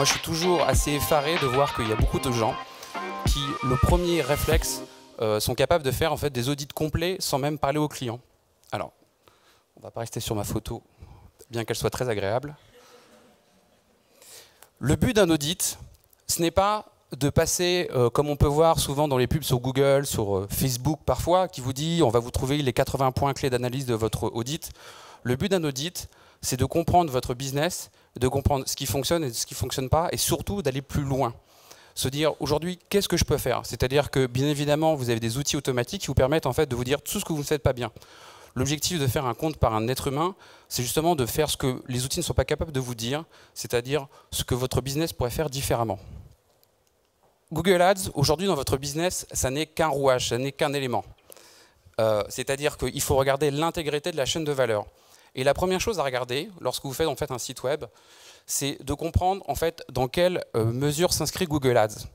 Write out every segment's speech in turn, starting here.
Moi, je suis toujours assez effaré de voir qu'il y a beaucoup de gens qui, le premier réflexe, sont capables de faire en fait des audits complets sans même parler aux clients. Alors, on ne va pas rester sur ma photo, bien qu'elle soit très agréable. Le but d'un audit, ce n'est pas de passer, comme on peut voir souvent dans les pubs sur Google, sur Facebook parfois, qui vous dit on va vous trouver les 80 points clés d'analyse de votre audit. Le but d'un audit, c'est de comprendre votre business, de comprendre ce qui fonctionne et ce qui ne fonctionne pas, et surtout d'aller plus loin. Se dire aujourd'hui, qu'est-ce que je peux faire? C'est-à-dire que bien évidemment, vous avez des outils automatiques qui vous permettent en fait de vous dire tout ce que vous ne faites pas bien. L'objectif de faire un compte par un être humain, c'est justement de faire ce que les outils ne sont pas capables de vous dire, c'est-à-dire ce que votre business pourrait faire différemment. Google Ads, aujourd'hui dans votre business, ça n'est qu'un rouage, ça n'est qu'un élément. C'est-à-dire qu'il faut regarder l'intégrité de la chaîne de valeur. Et la première chose à regarder, lorsque vous faites en fait un site web, c'est de comprendre en fait dans quelle mesure s'inscrit Google Ads.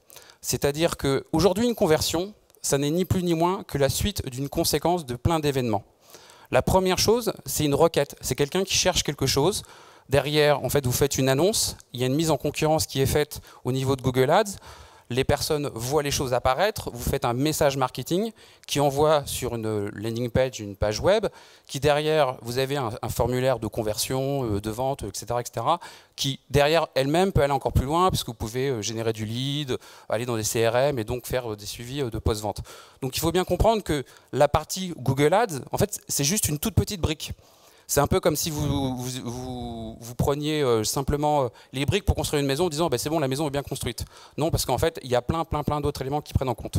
C'est-à-dire qu'aujourd'hui, une conversion, ça n'est ni plus ni moins que la suite d'une conséquence de plein d'événements. La première chose, c'est une requête. C'est quelqu'un qui cherche quelque chose. Derrière, en fait, vous faites une annonce. Il y a une mise en concurrence qui est faite au niveau de Google Ads. Les personnes voient les choses apparaître. Vous faites un message marketing qui envoie sur une landing page, une page web, qui derrière, vous avez un formulaire de conversion, de vente, etc., qui derrière elle-même peut aller encore plus loin, puisque vous pouvez générer du lead, aller dans des CRM et donc faire des suivis de post-vente. Donc il faut bien comprendre que la partie Google Ads, en fait, c'est juste une toute petite brique. C'est un peu comme si vous preniez simplement les briques pour construire une maison en disant bah, c'est bon, la maison est bien construite. Non, parce qu'en fait, il y a plein d'autres éléments qui prennent en compte.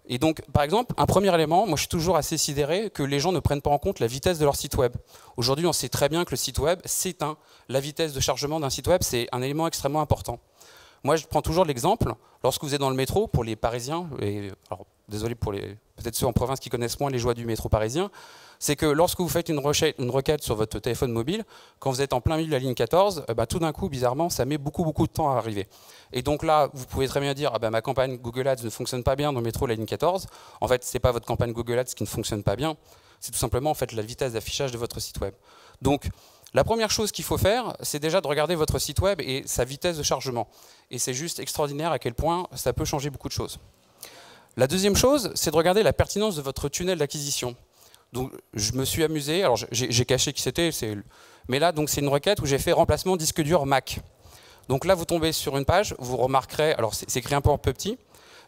Et donc, par exemple, un premier élément, moi je suis toujours assez sidéré que les gens ne prennent pas en compte la vitesse de leur site web. Aujourd'hui, on sait très bien que le site web s'éteint. La vitesse de chargement d'un site web, c'est un élément extrêmement important. Moi, je prends toujours l'exemple, lorsque vous êtes dans le métro, pour les Parisiens, et alors, désolé pour peut-être ceux en province qui connaissent moins les joies du métro parisien, c'est que lorsque vous faites une requête sur votre téléphone mobile, quand vous êtes en plein milieu de la ligne 14, tout d'un coup, bizarrement, ça met beaucoup de temps à arriver. Et donc là, vous pouvez très bien dire ah ma campagne Google Ads ne fonctionne pas bien dans le métro de la ligne 14. En fait, ce n'est pas votre campagne Google Ads qui ne fonctionne pas bien, c'est tout simplement en fait, la vitesse d'affichage de votre site web. Donc, la première chose qu'il faut faire, c'est déjà de regarder votre site web et sa vitesse de chargement. Et c'est juste extraordinaire à quel point ça peut changer beaucoup de choses. La deuxième chose, c'est de regarder la pertinence de votre tunnel d'acquisition. Donc, je me suis amusé, alors j'ai caché qui c'était, mais là, c'est une requête où j'ai fait remplacement disque dur Mac. Donc là, vous tombez sur une page, vous remarquerez, alors c'est écrit un peu petit,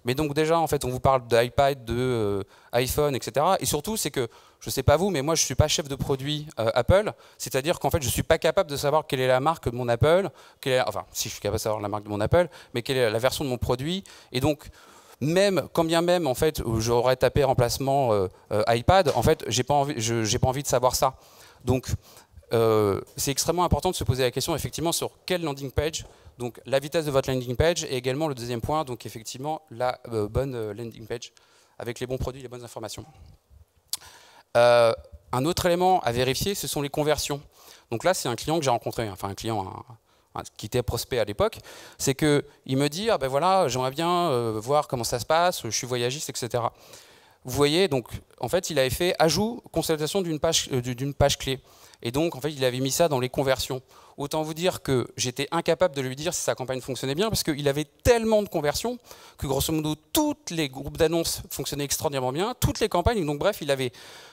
mais donc déjà, en fait, on vous parle d'iPad, d'iPhone, etc. Et surtout, c'est que, je ne sais pas vous, mais moi, je ne suis pas chef de produit Apple, c'est-à-dire qu'en fait, je ne suis pas capable de savoir quelle est la marque de mon Apple, enfin, si je suis capable de savoir la marque de mon Apple, mais quelle est la version de mon produit. Et donc, quand bien même, en fait, j'aurais tapé remplacement iPad, en fait, j'ai pas envie de savoir ça. Donc, c'est extrêmement important de se poser la question, effectivement, sur quelle landing page, donc la vitesse de votre landing page, et également le deuxième point, donc effectivement, la bonne landing page, avec les bons produits, les bonnes informations. Un autre élément à vérifier, ce sont les conversions. Donc là, c'est un client que j'ai rencontré, enfin un client qui était prospect à l'époque, c'est qu'il me dit, ah ben voilà, j'aimerais bien voir comment ça se passe, je suis voyagiste, etc. Vous voyez, donc en fait, il avait fait ajout, consultation d'une page clé. Et donc, en fait, il avait mis ça dans les conversions. Autant vous dire que j'étais incapable de lui dire si sa campagne fonctionnait bien, parce qu'il avait tellement de conversions que, grosso modo, tous les groupes d'annonces fonctionnaient extraordinairement bien, toutes les campagnes. Donc, bref, il avait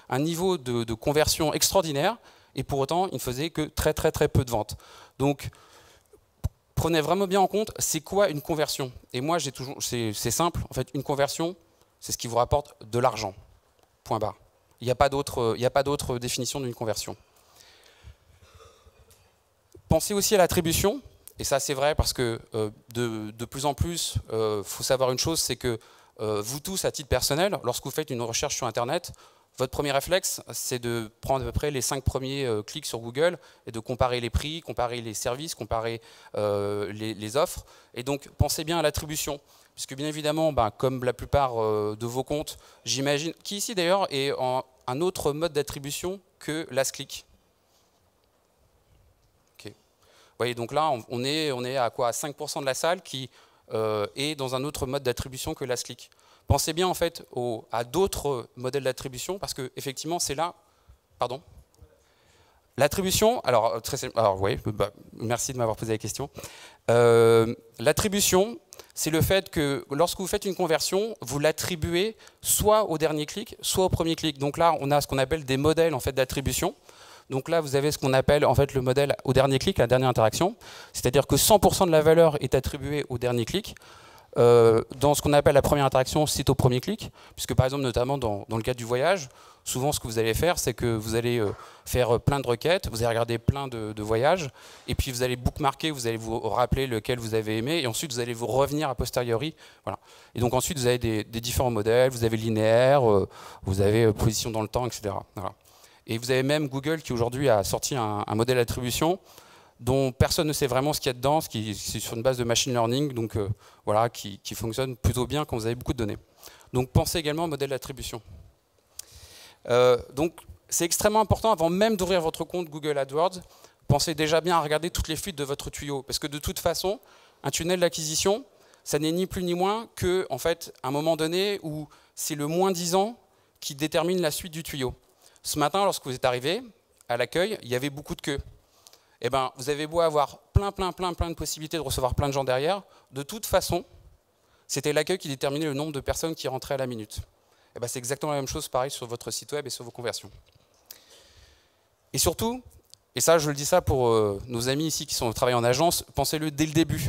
un niveau de conversion extraordinaire, et pour autant, il ne faisait que très peu de ventes. Donc, prenez vraiment bien en compte, c'est quoi une conversion? Et moi, c'est simple, en fait, une conversion, c'est ce qui vous rapporte de l'argent. Point barre. Il n'y a pas d'autre définition d'une conversion. Pensez aussi à l'attribution, et ça c'est vrai parce que de plus en plus, faut savoir une chose, c'est que vous tous, à titre personnel, lorsque vous faites une recherche sur Internet, votre premier réflexe, c'est de prendre à peu près les 5 premiers clics sur Google et de comparer les prix, comparer les services, comparer les offres. Et donc, pensez bien à l'attribution. Puisque bien évidemment, comme la plupart de vos comptes, j'imagine, qui ici d'ailleurs est en un autre mode d'attribution que last click. Okay. Vous voyez, donc là, on est à quoi? À 5% de la salle qui est dans un autre mode d'attribution que last click. Pensez bien en fait à d'autres modèles d'attribution parce que effectivement c'est là. Pardon. L'attribution, alors, oui, merci de m'avoir posé la question. L'attribution, c'est le fait que lorsque vous faites une conversion, vous l'attribuez soit au dernier clic, soit au premier clic. Donc là, on a ce qu'on appelle des modèles en fait, d'attribution. Donc là, vous avez ce qu'on appelle en fait, le modèle au dernier clic, la dernière interaction. C'est-à-dire que 100% de la valeur est attribuée au dernier clic. Dans ce qu'on appelle la première interaction, c'est au premier clic, puisque par exemple, notamment dans le cadre du voyage, souvent ce que vous allez faire, c'est que vous allez faire plein de requêtes, vous allez regarder plein de voyages, et puis vous allez bookmarker, vous allez vous rappeler lequel vous avez aimé, et ensuite vous allez vous revenir a posteriori. Voilà. Et donc ensuite, vous avez des différents modèles, vous avez linéaire, vous avez position dans le temps, etc. Voilà. Et vous avez même Google qui aujourd'hui a sorti un modèle d'attribution dont personne ne sait vraiment ce qu'il y a dedans, c'est sur une base de machine learning, donc voilà, qui fonctionne plutôt bien quand vous avez beaucoup de données. Donc pensez également au modèle d'attribution. Donc c'est extrêmement important, avant même d'ouvrir votre compte Google AdWords, pensez déjà bien à regarder toutes les fuites de votre tuyau, parce que de toute façon, un tunnel d'acquisition, ça n'est ni plus ni moins que, en fait, un moment donné où c'est le moins 10 ans qui détermine la suite du tuyau. Ce matin, lorsque vous êtes arrivé à l'accueil, il y avait beaucoup de queues. Eh ben, vous avez beau avoir plein de possibilités de recevoir plein de gens derrière, de toute façon, c'était l'accueil qui déterminait le nombre de personnes qui rentraient à la minute. Eh ben, c'est exactement la même chose, pareil, sur votre site web et sur vos conversions. Et surtout, et ça, je le dis ça pour nos amis ici qui travaillent en agence, pensez-le dès le début.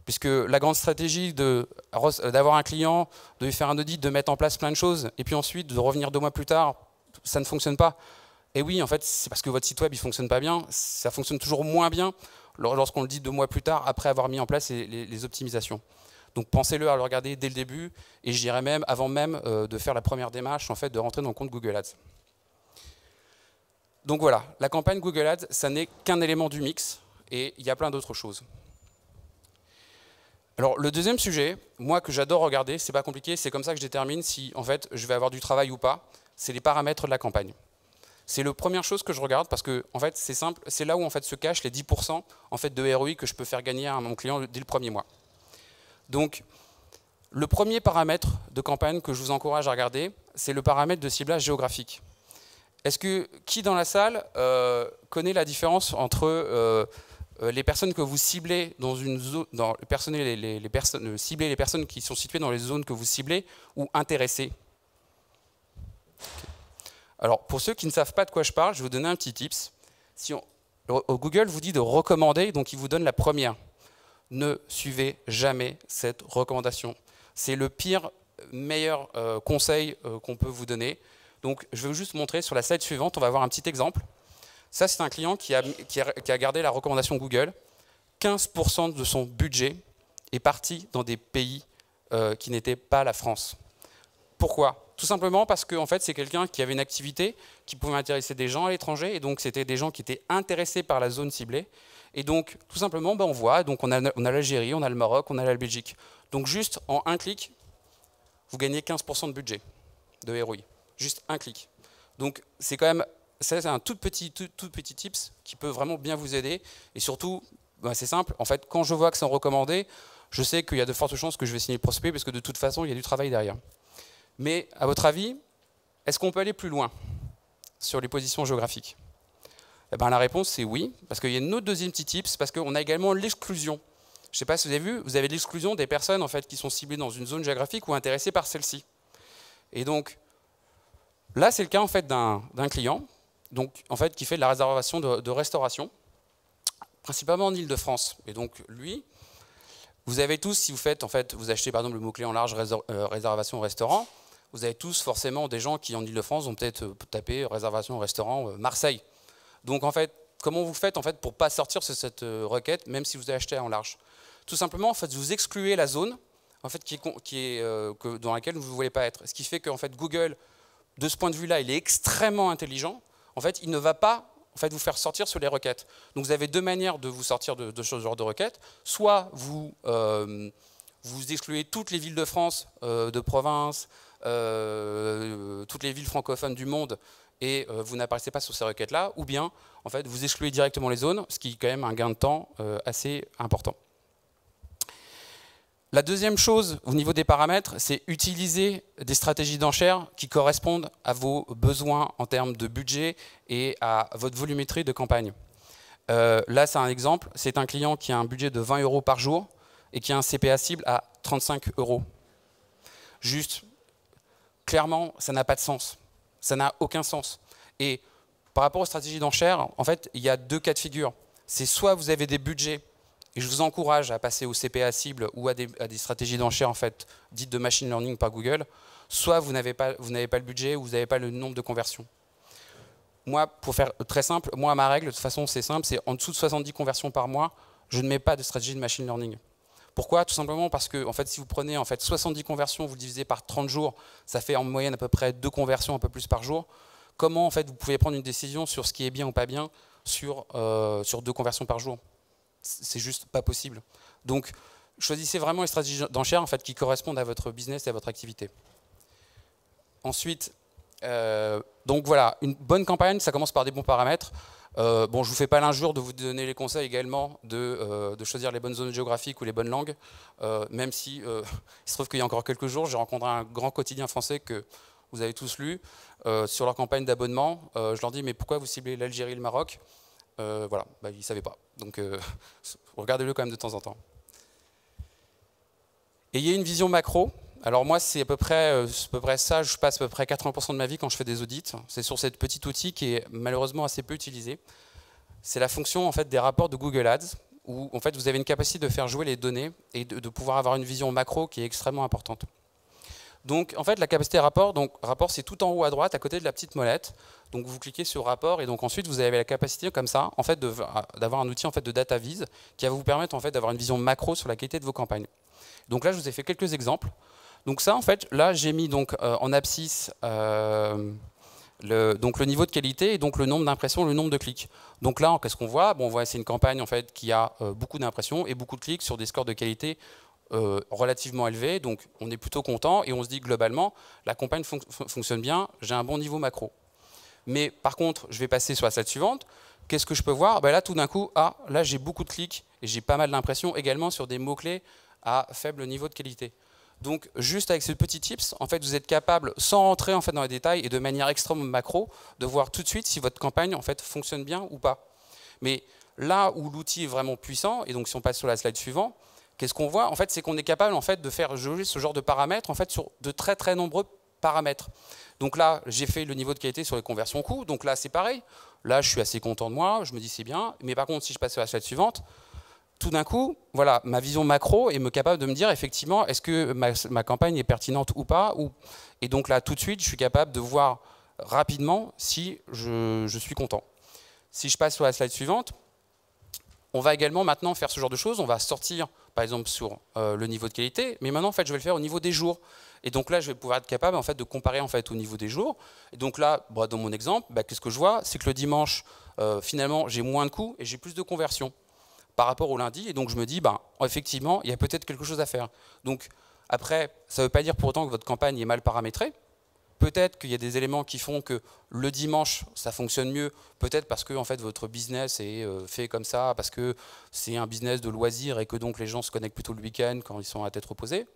Puisque la grande stratégie d'avoir un client, de lui faire un audit, de mettre en place plein de choses, et puis ensuite de revenir 2 mois plus tard, ça ne fonctionne pas. Et oui, en fait, c'est parce que votre site web ne fonctionne pas bien, ça fonctionne toujours moins bien lorsqu'on le dit 2 mois plus tard, après avoir mis en place les optimisations. Donc pensez-le à le regarder dès le début, et je dirais même, avant même de faire la première démarche, en fait, de rentrer dans le compte Google Ads. Donc voilà, la campagne Google Ads, ça n'est qu'un élément du mix, et il y a plein d'autres choses. Alors le deuxième sujet, moi que j'adore regarder, c'est pas compliqué, c'est comme ça que je détermine si en fait je vais avoir du travail ou pas, c'est les paramètres de la campagne. C'est la première chose que je regarde parce que en fait c'est simple, c'est là où en fait se cachent les 10% en fait de ROI que je peux faire gagner à mon client dès le premier mois. Donc le premier paramètre de campagne que je vous encourage à regarder, c'est le paramètre de ciblage géographique. Est-ce que qui dans la salle connaît la différence entre les personnes que vous ciblez dans une zone, cibler les personnes qui sont situées dans les zones que vous ciblez ou intéressées? Alors, pour ceux qui ne savent pas de quoi je parle, je vais vous donner un petit tips. Google vous dit de recommander, donc il vous donne la première. Ne suivez jamais cette recommandation. C'est le meilleur conseil qu'on peut vous donner. Donc, je vais vous juste montrer sur la slide suivante, on va voir un petit exemple. Ça, c'est un client qui a gardé la recommandation Google. 15% de son budget est parti dans des pays qui n'étaient pas la France. Pourquoi? Tout simplement parce que en fait, c'est quelqu'un qui avait une activité qui pouvait intéresser des gens à l'étranger, et donc c'était des gens qui étaient intéressés par la zone ciblée. Et donc, tout simplement, on voit, donc on a l'Algérie, on a le Maroc, on a la Belgique. Donc juste en un clic, vous gagnez 15% de budget de ROI. Juste un clic. Donc c'est quand même... C'est un tout petit tips qui peut vraiment bien vous aider. Et surtout, c'est simple, en fait, quand je vois que c'est recommandé, je sais qu'il y a de fortes chances que je vais signer le prospect parce que de toute façon, il y a du travail derrière. Mais à votre avis, est-ce qu'on peut aller plus loin sur les positions géographiques? Eh ben, la réponse, c'est oui, parce qu'il y a un autre deuxième petit tips, parce qu'on a également l'exclusion. Je ne sais pas si vous avez vu, vous avez l'exclusion des personnes en fait, qui sont ciblées dans une zone géographique ou intéressées par celle-ci. Et donc, là, c'est le cas en fait, d'un client donc, en fait, qui fait de la réservation de restauration, principalement en Ile-de-France. Et donc, lui, vous avez tous, si vous faites, en fait, vous achetez par exemple le mot-clé en large réservation au restaurant, vous avez tous forcément des gens qui en Ile-de-France vont peut-être taper réservation au restaurant Marseille. Donc, en fait, comment vous faites en fait, pour ne pas sortir sur cette requête, même si vous avez acheté en large? Tout simplement, en fait, vous excluez la zone en fait, dans laquelle vous ne voulez pas être. Ce qui fait que en fait, Google, de ce point de vue-là, il est extrêmement intelligent. En fait, il ne va pas en fait, vous faire sortir sur les requêtes. Donc vous avez deux manières de vous sortir de ce genre de requêtes. Soit vous excluez toutes les villes de France, de province, toutes les villes francophones du monde, et vous n'apparaissez pas sur ces requêtes-là, ou bien en fait, vous excluez directement les zones, ce qui est quand même un gain de temps assez important. La deuxième chose au niveau des paramètres, c'est utiliser des stratégies d'enchères qui correspondent à vos besoins en termes de budget et à votre volumétrie de campagne. Là, c'est un exemple. C'est un client qui a un budget de 20 € par jour et qui a un CPA cible à 35 €. Juste, clairement, ça n'a pas de sens. Ça n'a aucun sens. Et par rapport aux stratégies d'enchères, en fait, il y a deux cas de figure. C'est soit vous avez des budgets, et je vous encourage à passer au CPA cible ou à des stratégies d'enchères en fait, dites de machine learning par Google, soit vous n'avez pas le budget ou vous n'avez pas le nombre de conversions. Moi, pour faire très simple, moi, ma règle, de toute façon, c'est simple, c'est en dessous de 70 conversions par mois, je ne mets pas de stratégie de machine learning. Pourquoi? Tout simplement parce que en fait, si vous prenez en fait, 70 conversions, vous le divisez par 30 jours, ça fait en moyenne à peu près 2 conversions, un peu plus par jour. Comment en fait, vous pouvez prendre une décision sur ce qui est bien ou pas bien sur 2 conversions par jour? C'est juste pas possible. Donc, choisissez vraiment les stratégies d'enchères en fait, qui correspondent à votre business et à votre activité. Ensuite, donc voilà, une bonne campagne, ça commence par des bons paramètres. Bon, je ne vous fais pas l'injure de vous donner les conseils également de choisir les bonnes zones géographiques ou les bonnes langues, même si il se trouve qu'il y a encore quelques jours, j'ai rencontré un grand quotidien français que vous avez tous lu, sur leur campagne d'abonnement. Je leur dis, mais pourquoi vous ciblez l'Algérie et le Maroc? Voilà, bah, ils ne savaient pas. Donc, regardez-le quand même de temps en temps. Ayez une vision macro. Alors moi, c'est à peu près ça, je passe à peu près 80% de ma vie quand je fais des audits. C'est sur cet petit outil qui est malheureusement assez peu utilisé. C'est la fonction en fait, des rapports de Google Ads, où en fait, vous avez une capacité de faire jouer les données et de pouvoir avoir une vision macro qui est extrêmement importante. Donc en fait, la capacité rapport, c'est tout en haut à droite, à côté de la petite molette. Donc vous cliquez sur rapport et donc ensuite vous avez la capacité comme ça, en fait, d'avoir un outil en fait, de data vis qui va vous permettre en fait, d'avoir une vision macro sur la qualité de vos campagnes. Donc là, je vous ai fait quelques exemples. Donc ça, en fait, là, j'ai mis donc, en abscisse donc le niveau de qualité et donc le nombre d'impressions, le nombre de clics. Donc là, qu'est-ce qu'on voit? Bon, on voit c'est une campagne en fait, qui a beaucoup d'impressions et beaucoup de clics sur des scores de qualité relativement élevés. Donc on est plutôt content et on se dit globalement, la campagne fonctionne bien, j'ai un bon niveau macro. Mais par contre, je vais passer sur la slide suivante. Qu'est-ce que je peux voir? Ben là, tout d'un coup, là, j'ai beaucoup de clics et j'ai pas mal d'impressions également sur des mots-clés à faible niveau de qualité. Donc, juste avec ce petit tips, en fait, vous êtes capable, sans rentrer en fait, dans les détails et de manière extrêmement macro, de voir tout de suite si votre campagne en fait, fonctionne bien ou pas. Mais là où l'outil est vraiment puissant, et donc si on passe sur la slide suivante, qu'est-ce qu'on voit? En fait, c'est qu'on est capable en fait, de faire jouer ce genre de paramètres en fait, sur de très très nombreux paramètres. Donc là, j'ai fait le niveau de qualité sur les conversions coûts. Donc là, c'est pareil. Là, je suis assez content de moi. Je me dis c'est bien. Mais par contre, si je passe sur la slide suivante, tout d'un coup, voilà, ma vision macro est capable de me dire effectivement, est-ce que ma campagne est pertinente ou pas? Et donc là, tout de suite, je suis capable de voir rapidement si je suis content. Si je passe sur la slide suivante, on va également maintenant faire ce genre de choses. On va sortir, par exemple, sur le niveau de qualité. Mais maintenant, en fait, je vais le faire au niveau des jours. Et donc là, je vais pouvoir être capable en fait, de comparer en fait, au niveau des jours. Et donc là, dans mon exemple, qu'est-ce que je vois? C'est que le dimanche, finalement, j'ai moins de coûts et j'ai plus de conversions par rapport au lundi. Et donc je me dis, effectivement, il y a peut-être quelque chose à faire. Donc après, ça ne veut pas dire pour autant que votre campagne est mal paramétrée. Peut-être qu'il y a des éléments qui font que le dimanche, ça fonctionne mieux. Peut-être parce que en fait, votre business est fait comme ça, parce que c'est un business de loisirs et que donc les gens se connectent plutôt le week-end quand ils sont à tête reposée.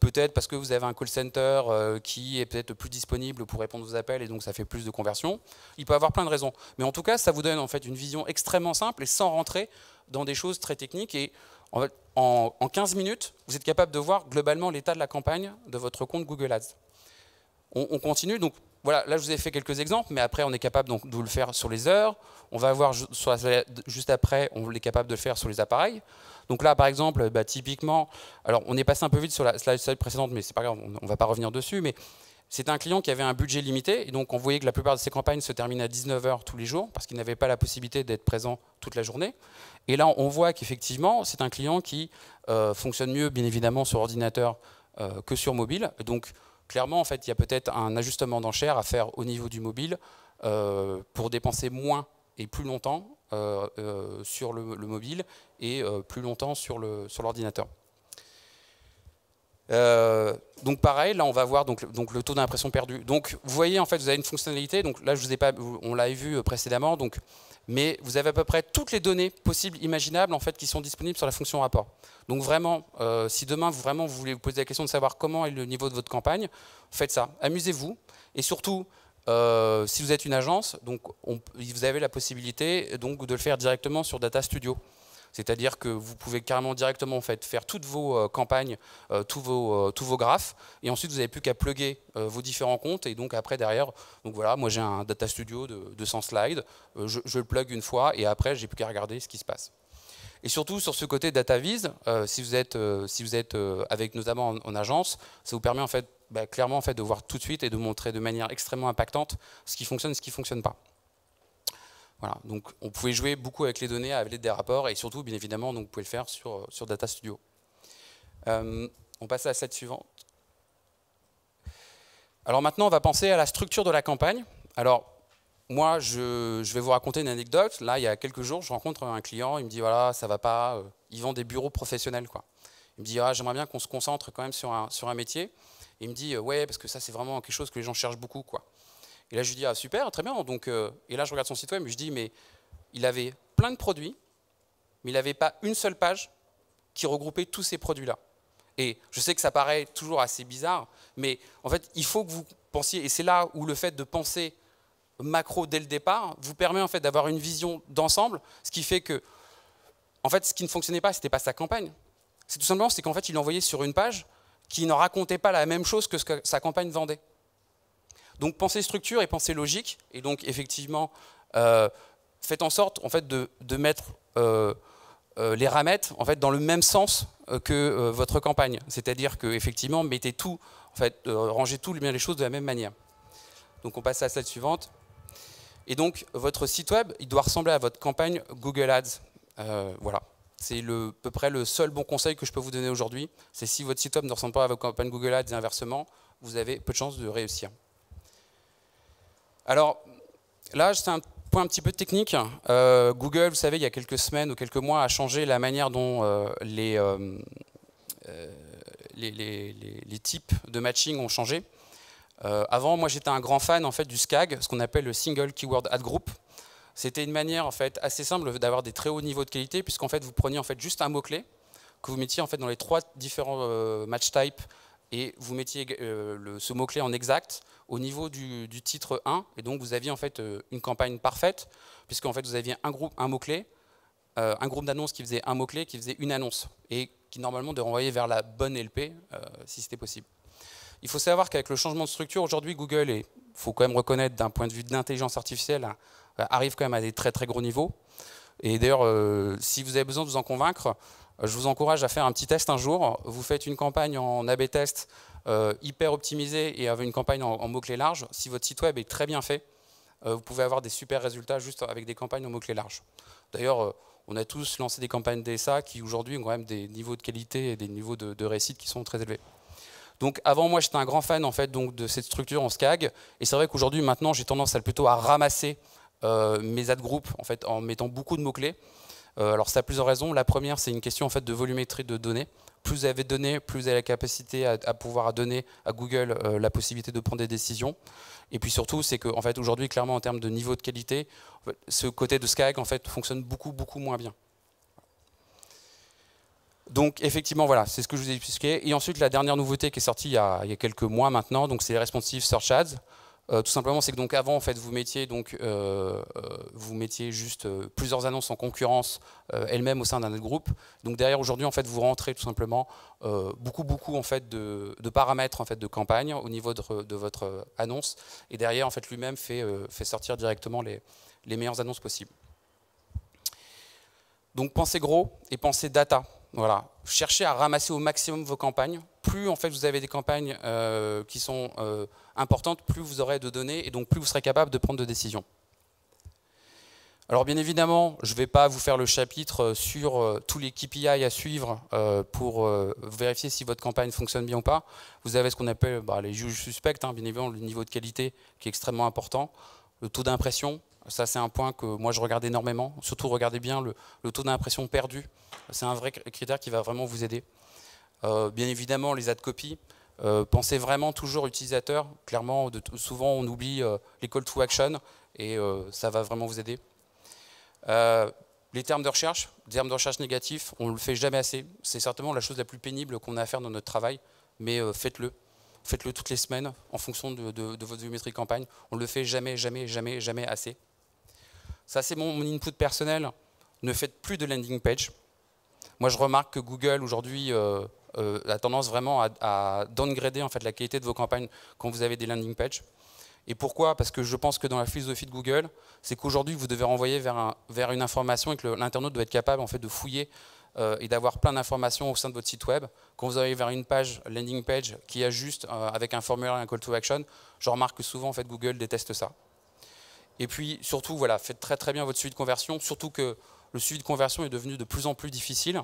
Peut-être parce que vous avez un call center qui est peut-être plus disponible pour répondre aux appels et donc ça fait plus de conversions. Il peut y avoir plein de raisons. Mais en tout cas, ça vous donne en fait une vision extrêmement simple et sans rentrer dans des choses très techniques. Et en fait, en 15 minutes, vous êtes capable de voir globalement l'état de la campagne de votre compte Google Ads. On continue. Donc voilà, là je vous ai fait quelques exemples, mais après on est capable donc, de le faire sur les heures. On va voir juste après, on est capable de le faire sur les appareils. Donc là, par exemple, typiquement, alors on est passé un peu vite sur la slide précédente, mais c'est pas grave, on ne va pas revenir dessus, mais c'est un client qui avait un budget limité, et donc on voyait que la plupart de ses campagnes se terminaient à 19 h tous les jours, parce qu'il n'avait pas la possibilité d'être présent toute la journée. Et là, on voit qu'effectivement, c'est un client qui fonctionne mieux, bien évidemment, sur ordinateur que sur mobile. Donc clairement, en fait, il y a peut-être un ajustement d'enchères à faire au niveau du mobile pour dépenser moins et plus longtemps sur le mobile et plus longtemps sur l'ordinateur. Donc pareil, là on va voir donc le taux d'impression perdu. Donc vous voyez en fait vous avez une fonctionnalité, donc là je vous ai pas, on l'avait vu précédemment, donc, mais vous avez à peu près toutes les données possibles, imaginables en fait qui sont disponibles sur la fonction rapport. Donc vraiment, si demain vous voulez vous poser la question de savoir comment est le niveau de votre campagne, faites ça, amusez-vous et surtout si vous êtes une agence, donc vous avez la possibilité donc de le faire directement sur Data Studio. C'est-à-dire que vous pouvez carrément directement en fait, faire toutes vos campagnes, tous vos graphes, et ensuite vous n'avez plus qu'à plugger vos différents comptes, et donc après derrière, donc voilà, moi j'ai un Data Studio de 200 slides, je le plug une fois, et après j'ai plus qu'à regarder ce qui se passe. Et surtout sur ce côté DataVis, si vous êtes avec notamment en agence, ça vous permet en fait, clairement en fait, de voir tout de suite et de montrer de manière extrêmement impactante ce qui fonctionne et ce qui ne fonctionne pas. Voilà, donc on pouvait jouer beaucoup avec les données à l'aide des rapports et surtout, bien évidemment, donc, vous pouvez le faire sur Data Studio. On passe à la slide suivante. Alors maintenant, on va penser à la structure de la campagne. Alors, moi, je vais vous raconter une anecdote. Là, il y a quelques jours, je rencontre un client, il me dit, voilà, ça va pas, ils vendent des bureaux professionnels, quoi. Il me dit, ah, j'aimerais bien qu'on se concentre quand même sur un métier. Et il me dit, ouais, parce que ça, c'est vraiment quelque chose que les gens cherchent beaucoup, quoi. Et là, je lui dis, ah super, très bien. Donc, et là, je regarde son site web et je dis, mais il avait plein de produits, mais il n'avait pas une seule page qui regroupait tous ces produits-là. Et je sais que ça paraît toujours assez bizarre, mais en fait, il faut que vous pensiez, et c'est là où le fait de penser macro dès le départ vous permet en fait d'avoir une vision d'ensemble, ce qui fait que, en fait, ce qui ne fonctionnait pas, c'était pas sa campagne. C'est tout simplement, c'est qu'en fait, il envoyait sur une page qui ne racontait pas la même chose que ce que sa campagne vendait. Donc pensez structure et pensez logique, et donc effectivement, faites en sorte en fait, de mettre les ramettes en fait, dans le même sens que votre campagne. C'est-à-dire que effectivement, mettez tout, en fait, rangez tout bien les choses de la même manière. Donc on passe à la slide suivante. Et donc votre site web, il doit ressembler à votre campagne Google Ads. Voilà. C'est à peu près le seul bon conseil que je peux vous donner aujourd'hui. C'est si votre site web ne ressemble pas à votre campagne Google Ads et inversement, vous avez peu de chances de réussir. Alors, là, c'est un point un petit peu technique. Google, vous savez, il y a quelques semaines ou quelques mois, a changé la manière dont les types de matching ont changé. Avant, moi, j'étais un grand fan en fait, du SKAG, ce qu'on appelle le Single Keyword Ad Group. C'était une manière en fait, assez simple d'avoir des très hauts niveaux de qualité, puisqu'en fait, vous preniez en fait, juste un mot-clé que vous mettiez en fait, dans les 3 différents match types, et vous mettiez ce mot-clé en exact au niveau du titre 1, et donc vous aviez en fait une campagne parfaite, puisqu'en fait vous aviez un mot-clé, un groupe d'annonces qui faisait un mot-clé, qui faisait une annonce, et qui normalement devait renvoyer vers la bonne LP, si c'était possible. Il faut savoir qu'avec le changement de structure, aujourd'hui Google, il faut quand même reconnaître d'un point de vue d'intelligence artificielle, arrive quand même à des très très gros niveaux. Et d'ailleurs, si vous avez besoin de vous en convaincre, je vous encourage à faire un petit test un jour. Vous faites une campagne en A/B test hyper optimisée et avec une campagne en mots-clés larges. Si votre site web est très bien fait, vous pouvez avoir des super résultats juste avec des campagnes en mots-clés larges. D'ailleurs, on a tous lancé des campagnes DSA qui aujourd'hui ont quand même des niveaux de qualité et des niveaux de réussite qui sont très élevés. Donc avant, moi, j'étais un grand fan en fait, donc, de cette structure en SKAG. Et c'est vrai qu'aujourd'hui, maintenant, j'ai tendance plutôt à ramasser mes ad groups en, fait, en mettant beaucoup de mots-clés. Alors ça a plusieurs raisons. La première, c'est une question en fait, de volumétrie de données. Plus vous avez de données, plus vous avez la capacité à pouvoir donner à Google la possibilité de prendre des décisions. Et puis surtout, c'est qu'en fait, aujourd'hui, clairement, en termes de niveau de qualité, en fait, ce côté de SKAG en fait, fonctionne beaucoup moins bien. Donc effectivement, voilà, c'est ce que je vous ai expliqué. Et ensuite, la dernière nouveauté qui est sortie il y a quelques mois maintenant, c'est les responsive search ads. Tout simplement, c'est que donc avant, en fait, vous mettiez juste plusieurs annonces en concurrence elles-mêmes au sein d'un groupe. Donc derrière, aujourd'hui, en fait, vous rentrez tout simplement beaucoup en fait de paramètres en fait de campagne au niveau de votre annonce. Et derrière, en fait, lui-même fait sortir directement les meilleures annonces possibles. Donc pensez gros et pensez data. Voilà, cherchez à ramasser au maximum vos campagnes. Plus en fait vous avez des campagnes qui sont importantes, plus vous aurez de données et donc plus vous serez capable de prendre de décisions. Alors bien évidemment, je ne vais pas vous faire le chapitre sur tous les KPI à suivre pour vérifier si votre campagne fonctionne bien ou pas. Vous avez ce qu'on appelle les juges suspects, bien évidemment le niveau de qualité qui est extrêmement important, le taux d'impression. Ça, c'est un point que moi, je regarde énormément. Surtout, regardez bien le taux d'impression perdu. C'est un vrai critère qui va vraiment vous aider. Bien évidemment, les ad copy. Pensez vraiment toujours utilisateur. Clairement, souvent, on oublie les call to action et ça va vraiment vous aider. Les termes de recherche négatifs, on ne le fait jamais assez. C'est certainement la chose la plus pénible qu'on a à faire dans notre travail, mais faites-le. Faites-le toutes les semaines en fonction de votre volumétrie campagne. On ne le fait jamais, jamais, jamais, jamais assez. Ça, c'est mon input personnel. Ne faites plus de landing page. Moi, je remarque que Google, aujourd'hui, a tendance vraiment à downgrader en fait, la qualité de vos campagnes quand vous avez des landing pages. Et pourquoi? Parce que je pense que dans la philosophie de Google, c'est qu'aujourd'hui, vous devez renvoyer vers une information et que l'internaute doit être capable en fait, de fouiller et d'avoir plein d'informations au sein de votre site web. Quand vous arrivez vers une page, landing page, qui est juste avec un formulaire et un call to action, je remarque que souvent, en fait, Google déteste ça. Et puis, surtout, voilà, faites très très bien votre suivi de conversion, surtout que le suivi de conversion est devenu de plus en plus difficile.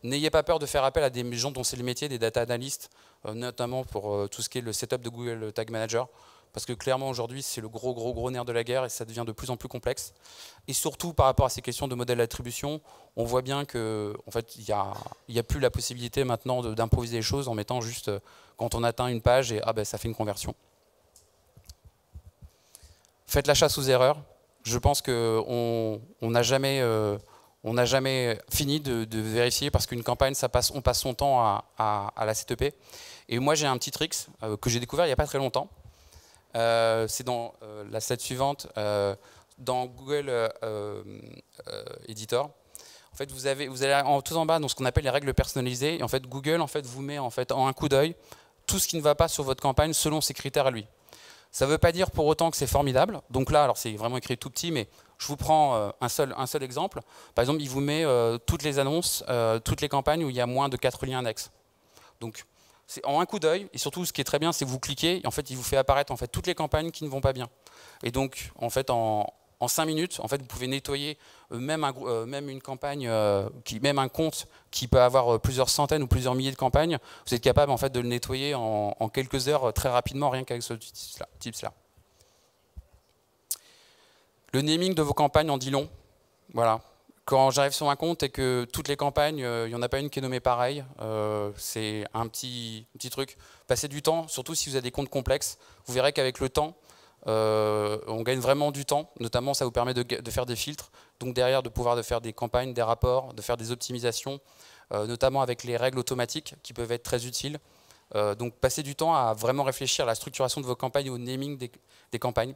N'ayez pas peur de faire appel à des gens dont c'est le métier, des data analysts, notamment pour tout ce qui est le setup de Google Tag Manager, parce que clairement aujourd'hui c'est le gros nerf de la guerre et ça devient de plus en plus complexe. Et surtout par rapport à ces questions de modèle d'attribution, on voit bien que en fait il y a plus la possibilité maintenant d'improviser les choses en mettant juste quand on atteint une page et ben, ça fait une conversion. Faites la chasse aux erreurs. Je pense qu'on n'a jamais fini de vérifier parce qu'une campagne, on passe son temps à la CTP. Et moi, j'ai un petit trick que j'ai découvert il n'y a pas très longtemps. C'est dans la slide suivante, dans Google Editor. En fait, vous allez tout en bas dans ce qu'on appelle les règles personnalisées. Et en fait, Google vous met en un coup d'œil tout ce qui ne va pas sur votre campagne selon ses critères à lui. Ça ne veut pas dire pour autant que c'est formidable. Donc là, alors c'est vraiment écrit tout petit, mais je vous prends un seul exemple. Par exemple, il vous met toutes les annonces, toutes les campagnes où il y a moins de 4 liens annexes. Donc, c'est en un coup d'œil. Et surtout, ce qui est très bien, c'est que vous cliquez et en fait, il vous fait apparaître en fait, toutes les campagnes qui ne vont pas bien. Et donc, en fait, en 5 minutes, en fait, vous pouvez nettoyer même une campagne, même un compte qui peut avoir plusieurs centaines ou plusieurs milliers de campagnes. Vous êtes capable en fait, de le nettoyer en quelques heures très rapidement, rien qu'avec ce tips-là. Le naming de vos campagnes en dit long. Voilà. Quand j'arrive sur un compte et que toutes les campagnes, il n'y en a pas une qui est nommée pareil, c'est un petit truc. Passez du temps, surtout si vous avez des comptes complexes. Vous verrez qu'avec le temps, on gagne vraiment du temps. Notamment, ça vous permet de faire des filtres. Donc derrière, de pouvoir faire des campagnes, des rapports, de faire des optimisations, notamment avec les règles automatiques qui peuvent être très utiles. Donc passez du temps à vraiment réfléchir à la structuration de vos campagnes et au naming des campagnes.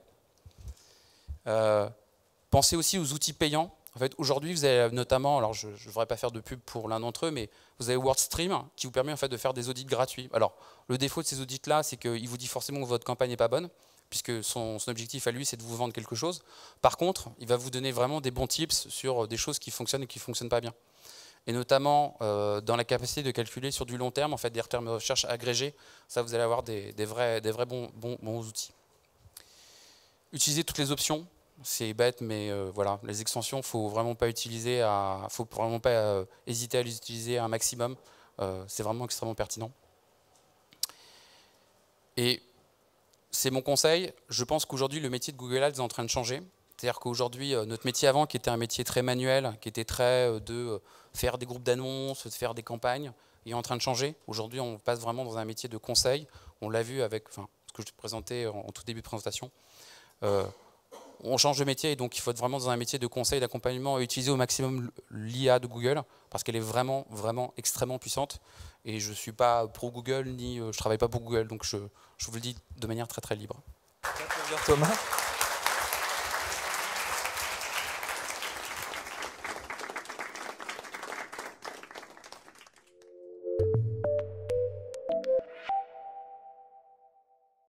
Pensez aussi aux outils payants. En fait, aujourd'hui, vous avez notamment, alors je ne devrais pas faire de pub pour l'un d'entre eux, mais vous avez WordStream qui vous permet en fait de faire des audits gratuits. Alors, le défaut de ces audits-là, c'est qu'il vous dit forcément que votre campagne n'est pas bonne, puisque son objectif à lui, c'est de vous vendre quelque chose. Par contre, il va vous donner vraiment des bons tips sur des choses qui fonctionnent et qui ne fonctionnent pas bien. Et notamment dans la capacité de calculer sur du long terme, en fait, des termes de recherche agrégés. Ça, vous allez avoir des vrais bons outils. Utilisez toutes les options. C'est bête, mais voilà, les extensions, faut vraiment pas hésiter à les utiliser un maximum. C'est vraiment extrêmement pertinent. Et c'est mon conseil. Je pense qu'aujourd'hui, le métier de Google Ads est en train de changer. C'est-à-dire qu'aujourd'hui, notre métier avant, qui était un métier très manuel, qui était très de faire des groupes d'annonces, de faire des campagnes, est en train de changer. Aujourd'hui, on passe vraiment dans un métier de conseil. On l'a vu avec ce que je te présentais en tout début de présentation. On change de métier et donc il faut être vraiment dans un métier de conseil, d'accompagnement et utiliser au maximum l'IA de Google parce qu'elle est vraiment extrêmement puissante et je ne suis pas pro Google ni je ne travaille pas pour Google donc je vous le dis de manière très libre. Merci Thomas.